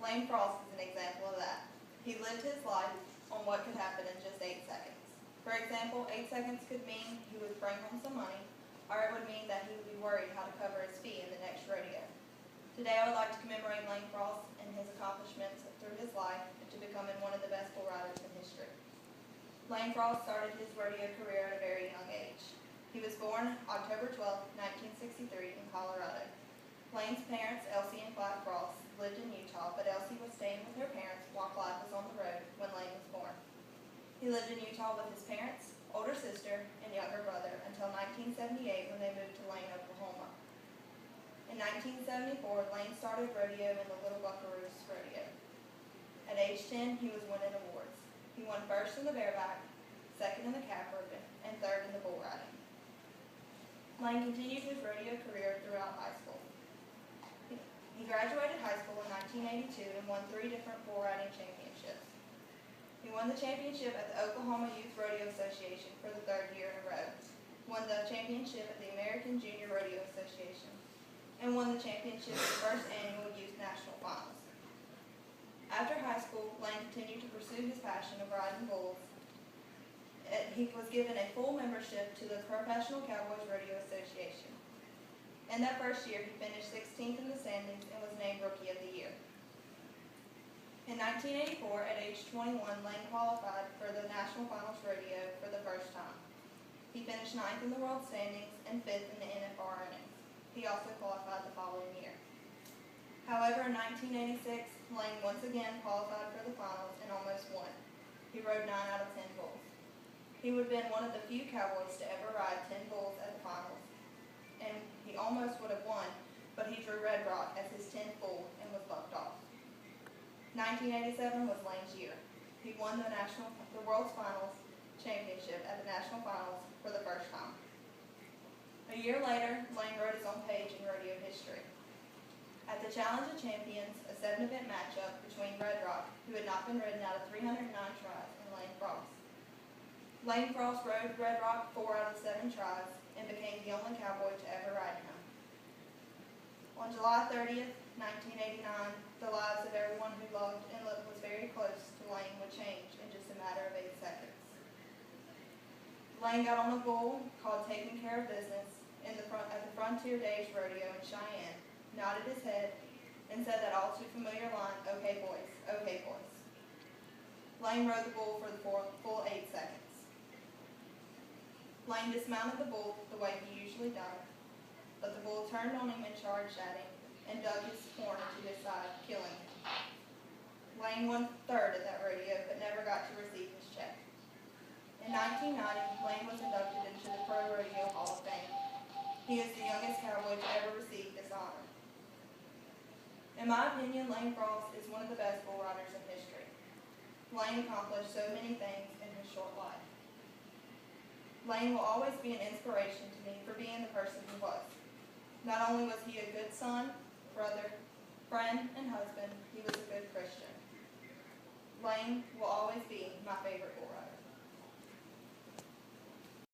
Lane Frost is an example of that. He lived his life on what could happen in just 8 seconds. For example, 8 seconds could mean he would bring home some money, or it would mean that he would be worried how to cover his fee in the next rodeo. Today I would like to commemorate Lane Frost and his accomplishments through his life and to becoming one of the best bull riders in history. Lane Frost started his rodeo career at a very young age. He was born October 12, 1963 in Colorado. Lane's parents, Elsie and Clyde Frost, lived in Utah, but Elsie was staying with her parents while Clyde was on the road when Lane was born. He lived in Utah with his parents, older sister, and younger brother until 1978 when they moved to Lane, Oklahoma. In 1974, Lane started rodeo in the Little Buckaroos Rodeo. At age 10, he was winning awards. He won first in the bareback, second in the calf roping, and third in the bull riding. Lane continued his rodeo career throughout high school. He graduated high school in 1982 and won 3 different bull riding championships. He won the championship at the Oklahoma Youth Rodeo Association for the 3rd year in a row, won the championship at the American Junior Rodeo Association, and won the championship at the first annual Youth National Finals. After high school, Lane continued to pursue his passion of riding bulls. He was given a full membership to the Professional Cowboys Rodeo Association. In that first year, he finished 16th in the standings and was named Rookie of the Year. In 1984, at age 21, Lane qualified for the National Finals Rodeo for the first time. He finished 9th in the world standings and 5th in the NFR earnings. He also qualified the following year. However, in 1986, Lane once again qualified for the finals and almost won. He rode 9 out of 10 bulls. He would have been one of the few cowboys to ever ride 10 bulls at the finals, and he almost would have won, but he drew Red Rock as his 10th bull and was bucked off. 1987 was Lane's year. He won the World's Finals Championship at the National Finals for the first time. A year later, Lane wrote his own page in rodeo history. At the Challenge of Champions, a 7-event matchup between Red Rock, who had not been ridden out of 309 tries, and Lane Frost. Lane Frost rode Red Rock 4 out of 7 tries and became the only cowboy to ever ride him. On July 30th, 1989, the lives of everyone who loved and was very close to Lane would change in just a matter of 8 seconds. Lane got on a bull called Taking Care of Business at the Frontier Days Rodeo in Cheyenne, nodded his head, and said that all too familiar line, "Okay boys, okay boys." Lane rode the bull for the full 8 seconds. Lane dismounted the bull the way he usually does, but the bull turned on him and charged at him and dug his horn into his side, killing him. Lane won 3rd at that rodeo, but never got to receive his check. In 1990, Lane was inducted into the Pro Rodeo Hall of Fame. He is the youngest cowboy to ever receive this honor. In my opinion, Lane Frost is one of the best bull riders in history. Lane accomplished so many things in his short life. Lane will always be an inspiration to me for being the person he was. Not only was he a good son, brother, friend, and husband, he was a good Christian. Lane will always be my favorite bull rider.